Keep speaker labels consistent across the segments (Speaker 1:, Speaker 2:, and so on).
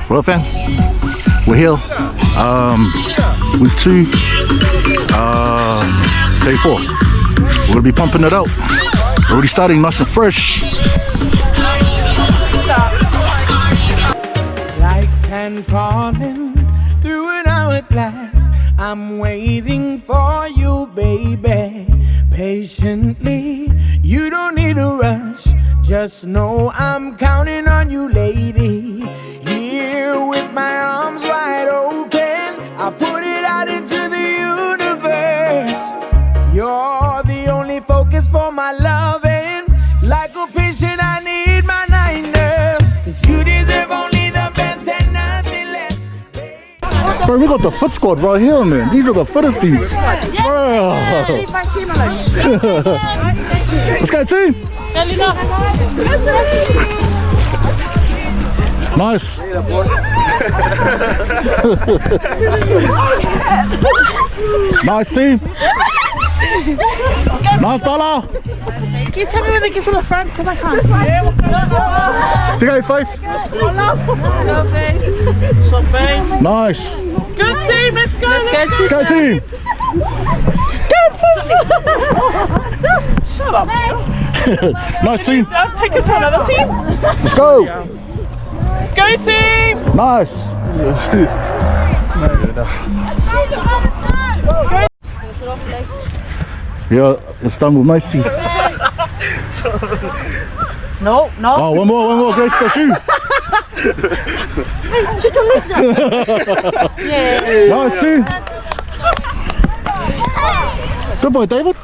Speaker 1: Well, fam, we're here. Week 2, day 4. We're gonna be pumping it out. Already starting nice and fresh.
Speaker 2: Like sand falling through an hourglass, I'm waiting for you, baby. Patiently, you don't need to rush. Just know I'm counting on you, lady. Here with my arms wide open, I put it out into the universe. You're the only focus for my loving. Like a patient, I need my nightness. 'Cause you deserve only the best and nothing less.
Speaker 1: Bro, we got the foot squad right here, man. These are the fittest dudes. Bro. Let's go, team. Nice. Nice team. Nice dollar.
Speaker 3: Can you tell me where the kids on the front? Because I can't.
Speaker 1: Think I Faith. Nice.
Speaker 3: Good team, let's go. Let's go,
Speaker 1: Let's go, team.
Speaker 3: Shut up.
Speaker 1: Nice team.
Speaker 3: I'll take it to another team.
Speaker 1: Let's go.
Speaker 3: Let's go, team.
Speaker 1: Nice. Yeah, it's done with Macy.
Speaker 3: No.
Speaker 1: Oh, one more. Grace, that's you.
Speaker 3: Hey, shut your legs up. Yeah.
Speaker 1: Nice team. Good boy, David.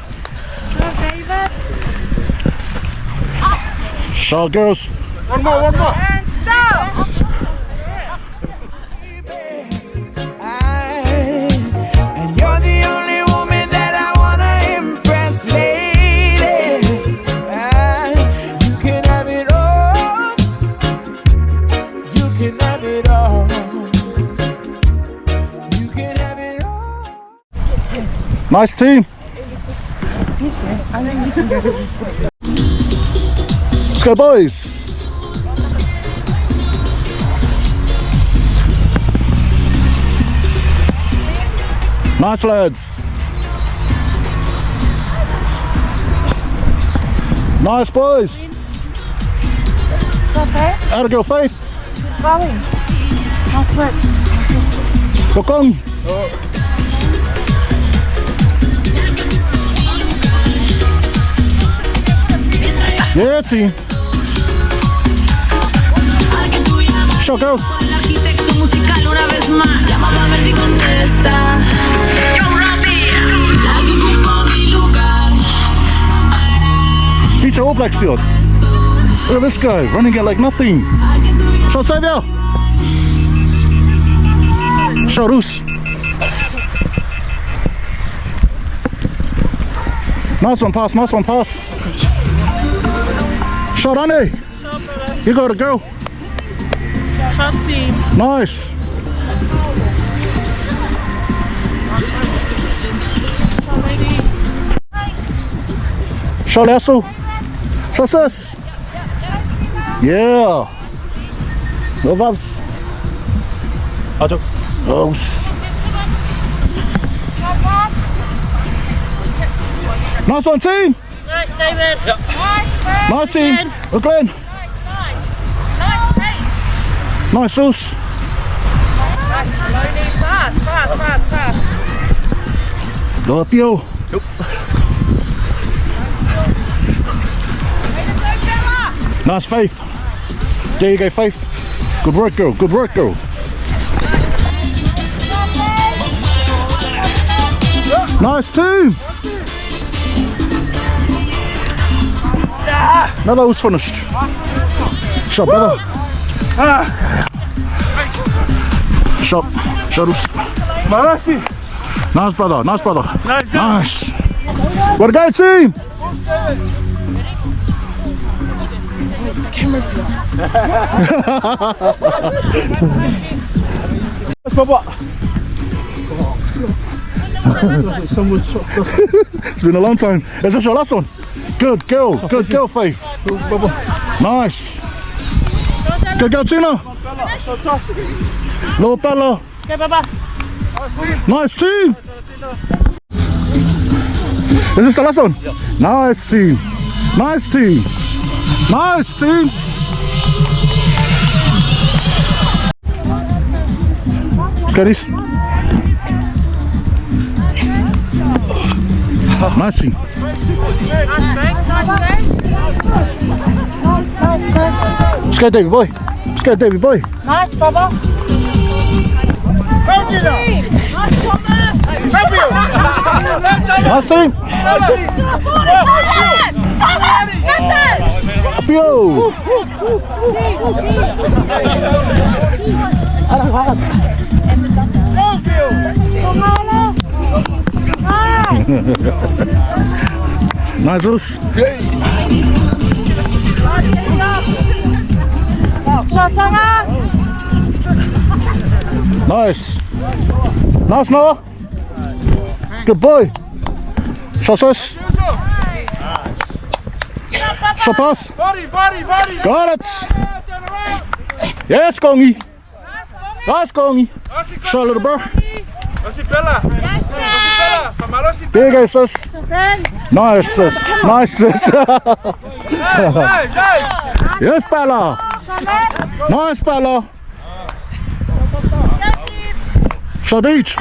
Speaker 3: David.
Speaker 1: Shot, girls.
Speaker 2: One more.
Speaker 3: And stop.
Speaker 2: And you're the only woman that I wanna impress, lady. You can have it all. You can have it all. You can have it all.
Speaker 1: Nice team. Let's go, boys. Nice, lads. Nice, boys.
Speaker 3: Okay.
Speaker 1: How'd it go, Faith?
Speaker 3: Going. Nice work.
Speaker 1: Kokong. Yeah, team. Show, girls.
Speaker 4: El arquitecto musical una vez más. Llama a ver si contesta. Yo, Robbie. La que ocupa mi lugar.
Speaker 1: Feature All Blacks here. Look at this guy, running it like nothing. Show, Savio. Show, Roos. Nice one, pass. Show, Rane. You got it, girl.
Speaker 3: Shot team.
Speaker 1: Nice. Show Lasso. Show sis. Yeah. No vibes. Oh. Nice one, team.
Speaker 3: Nice, David. Yep.
Speaker 1: Nice team. Well, Glenn. Nice sauce.
Speaker 3: Fast.
Speaker 1: Go up, yo. Nope. Nice, Faith. There you go, Faith. Good work, girl. Nice team. Now that was finished. Shot, brother. Shot. Nice, brother. Nice. What a go, team.
Speaker 3: Camera's here.
Speaker 1: It's been a long time. Is this your last one? Good girl, Faith. Nice. Good girl, Tina. Little Bella.
Speaker 3: Okay, bye-bye.
Speaker 1: Nice team. Is this the last one? Yeah. Nice team. Nice team. Nice team. Let's get this. Nice team. Let's go, David boy. Let's go, David boy.
Speaker 3: Nice, Baba.
Speaker 1: Nice team. Up yo. Nice, Zeus. Nice. Nice, Noah. Good boy. Shot us. Shot pass. Got it. Yes, Kongi. Nice, Kongi. Shot, little bro. There you go, sis. Nice, sis. Nice, sis. Yes, Bella. Nice, Bella. Shot each.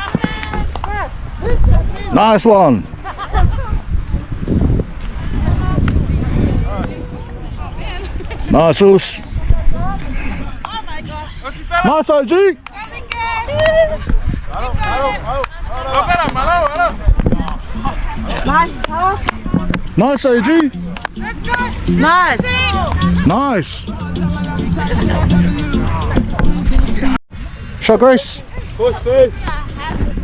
Speaker 1: Nice one. Nice, sis. Nice, OG. Nice, AG.
Speaker 3: Nice.
Speaker 1: Nice. Shot, Grace.
Speaker 5: Push, Faith.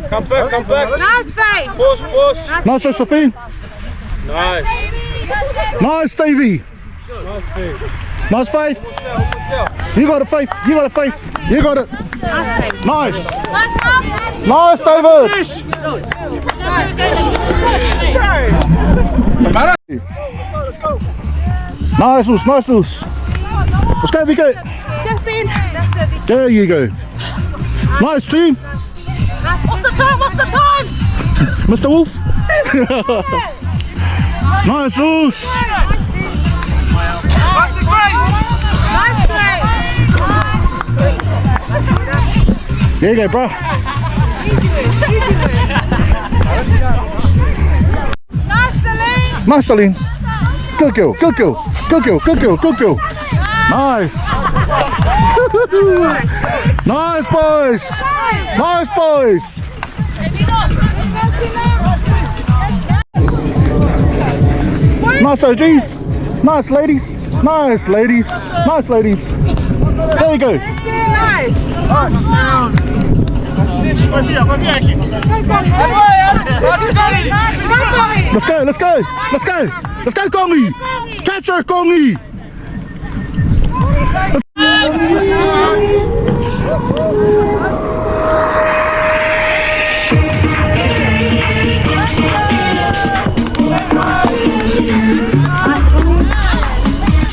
Speaker 5: Come back.
Speaker 3: Nice, Faith.
Speaker 5: Push.
Speaker 1: Nice, Josephine.
Speaker 5: Nice.
Speaker 1: Nice, Stevie. Nice, Faith. You got it, Faith. You got it, Faith. You got it. Nice. Nice, David. Nice, Zeus. Nice, Zeus. Let's go, VK. There you go. Nice team.
Speaker 3: What's the time?
Speaker 1: Mr. Wolf. Nice, Zeus.
Speaker 3: Nice play.
Speaker 1: There you go, bro. Nice, Celine. Good girl. Nice. Nice, boys. Nice, boys. Nice OGs. Nice ladies. Nice ladies. Nice ladies. There you go.
Speaker 3: Nice.
Speaker 1: Let's go. Let's go, Kongi. Catch her, Kongi.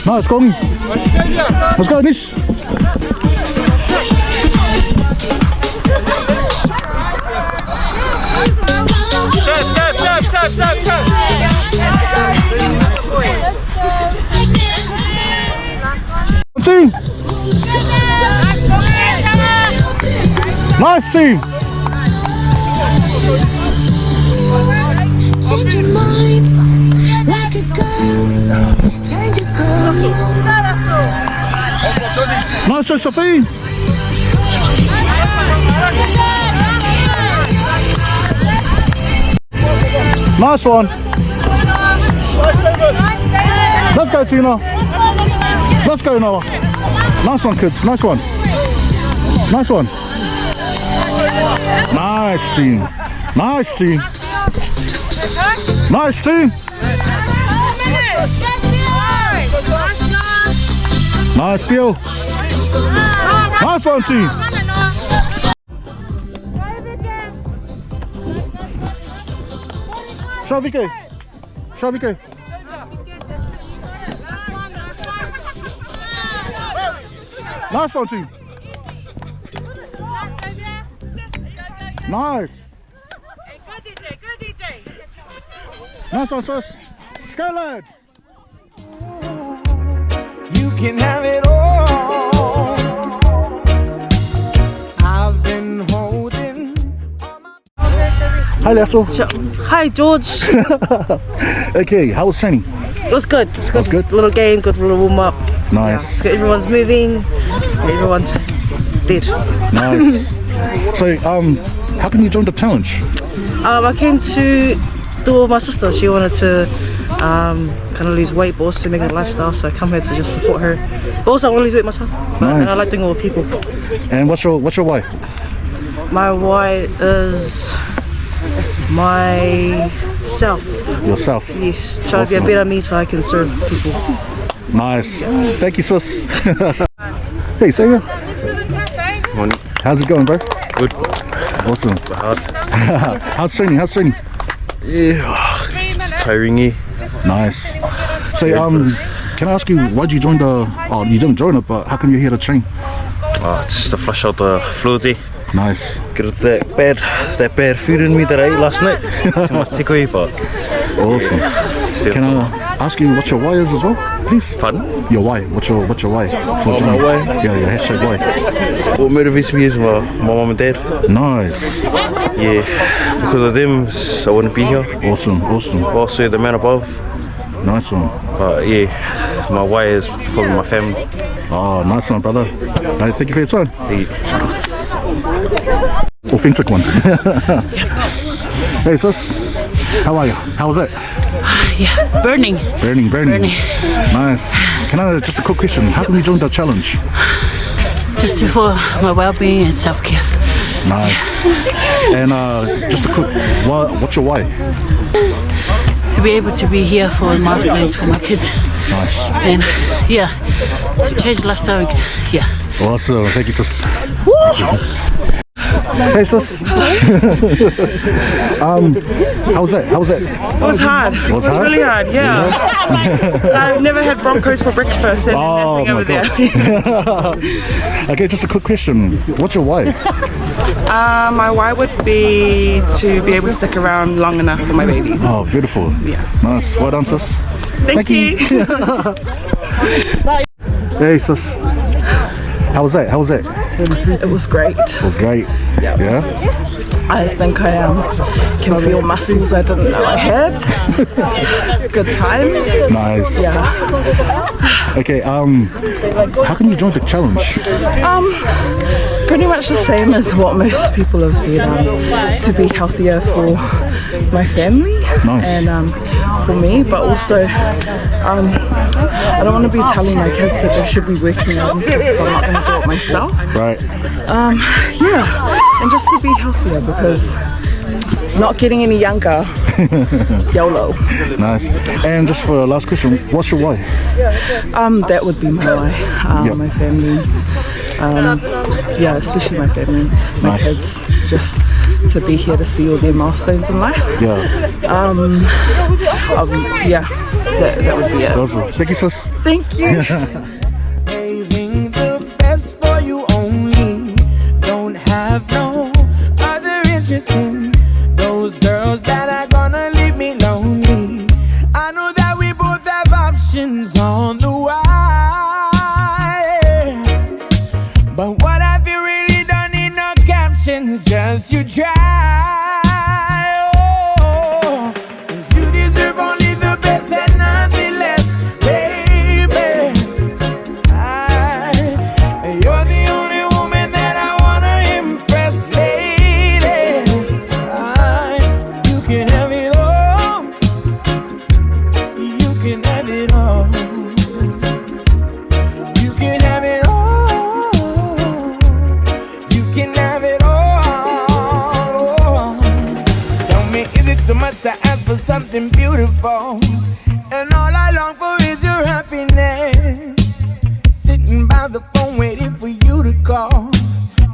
Speaker 1: Nice, Kongi. Let's go, Nish.
Speaker 5: Tap.
Speaker 1: Team. Nice team.
Speaker 6: Change your mind like a girl changes clothes.
Speaker 1: Nice, Josephine. Nice one. Let's go, Tina. Let's go, Noah. Nice one, kids. Nice one. Nice one. Nice team. Nice team. Nice team. Nice Bill. Nice one, team. Shavike. Nice one, team. Nice.
Speaker 3: Hey, good DJ, good DJ.
Speaker 1: Nice one, sis. Let's go, lads.
Speaker 2: You can have it all. I've been holding.
Speaker 1: Hi, Lasso.
Speaker 3: Hi, George.
Speaker 1: Okay, how was training?
Speaker 3: It was good. It was
Speaker 1: good?
Speaker 3: Little game, good little warm up.
Speaker 1: Nice.
Speaker 3: Good. Everyone's moving. Everyone's dead.
Speaker 1: Nice. So, how can you join the challenge?
Speaker 3: I came to do with my sister. She wanted to kind of lose weight, but also make a lifestyle. So I come here to just support her. But also I want to lose weight myself. And I like doing it with people.
Speaker 1: And what's your why?
Speaker 3: My why is myself.
Speaker 1: Yourself.
Speaker 3: Yes, trying to be a
Speaker 1: Awesome.
Speaker 3: better me so I can serve people.
Speaker 1: Nice. Thank you, sis. Hey, Sarah.
Speaker 5: Morning.
Speaker 1: How's it going, bro?
Speaker 5: Good.
Speaker 1: Awesome.
Speaker 5: Hard.
Speaker 1: How's training? How's training?
Speaker 5: Tiring.
Speaker 1: Nice. So, can I ask you, why'd you join the? Oh, you didn't join it, but how come you're here to train?
Speaker 5: Just to flush out the fluidity.
Speaker 1: Nice.
Speaker 5: Get rid of that bad food in me that I ate last night. Too much takeaway, but
Speaker 1: Awesome.
Speaker 5: still.
Speaker 1: Can I ask you what your why is as well, please?
Speaker 5: Pardon?
Speaker 1: Your why? What's your why for
Speaker 5: my
Speaker 1: joining?
Speaker 5: why?
Speaker 1: Yeah, your hashtag why.
Speaker 5: What motivates me is my mom and dad.
Speaker 1: Nice.
Speaker 5: Yeah, because of them, I wouldn't be here.
Speaker 1: Awesome. Awesome.
Speaker 5: Also, the man above.
Speaker 1: Nice one.
Speaker 5: But yeah, my why is probably my family.
Speaker 1: Oh, nice one, brother. Right, thank you for your time. Authentic one. Hey, sis. How are you? How was it?
Speaker 7: Yeah, burning.
Speaker 1: Burning. Nice. Can I just a quick question? How can you join the challenge?
Speaker 7: Just for my well-being and self-care.
Speaker 1: Nice. And just a quick, what's your why?
Speaker 7: To be able to be here for milestones for my kids.
Speaker 1: Nice.
Speaker 7: And yeah, to change lifestyle. Yeah.
Speaker 1: Awesome. Thank you, sis. Hey, sis. How was it?
Speaker 3: It was hard. It
Speaker 1: Was hard?
Speaker 3: really hard, yeah. I've never had Broncos for breakfast and
Speaker 1: Oh
Speaker 3: nothing
Speaker 1: my
Speaker 3: over there.
Speaker 1: god. Okay, just a quick question. What's your why?
Speaker 3: My why would be to be able to stick around long enough for my babies.
Speaker 1: Oh, beautiful.
Speaker 3: Yeah.
Speaker 1: Nice. Well done, sis.
Speaker 3: Thank you.
Speaker 1: Hey, sis. How was that?
Speaker 8: It was great.
Speaker 1: It was great. Yeah?
Speaker 8: I think I can feel muscles I didn't know I had. Good times.
Speaker 1: Nice.
Speaker 8: Yeah.
Speaker 1: Okay, how can you join the challenge?
Speaker 8: Pretty much the same as what most people have said. To be healthier for my family
Speaker 1: Nice.
Speaker 8: and for me, but also I don't want to be telling my kids that they should be working out and stuff if I'm not going to do it myself.
Speaker 1: Right.
Speaker 8: Yeah, and just to be healthier because not getting any younger. YOLO.
Speaker 1: Nice. And just for the last question, what's your why?
Speaker 8: That would be my why.
Speaker 1: Yep.
Speaker 8: My family. Yeah, especially my family, my
Speaker 1: Nice.
Speaker 8: kids. Just to be here to see all their milestones in life.
Speaker 1: Yeah.
Speaker 8: Yeah, that would be it.
Speaker 1: Awesome. Thank you, sis.
Speaker 8: Thank you.
Speaker 2: Saving the best for you only. Don't have no other interest in those girls that are gonna leave me lonely. I know that we both have options on the why. But what have you really done in no captions? Just you try. Oh, 'cause you deserve only the best and nothing less, baby. You're the only woman that I wanna impress, lady. You can have it all. You can have it all. You can have it all. You can have it all. Tell me, is it too much to ask for something beautiful? And all I long for is your happiness. Sitting by the phone waiting for you to call.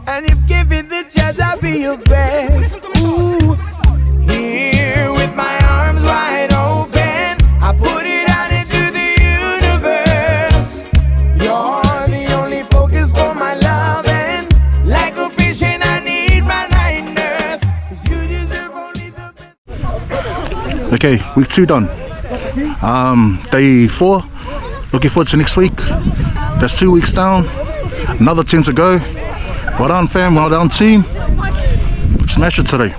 Speaker 2: And if given the chance, I'll be your best. Ooh, here with my arms wide open, I put it out into the universe. You're the only focus for
Speaker 1: Okay, week 2 done. Day 4. Looking forward to next week. That's 2 weeks down. Another 10 to go. Well done, fam. Well done, team. Smash it today.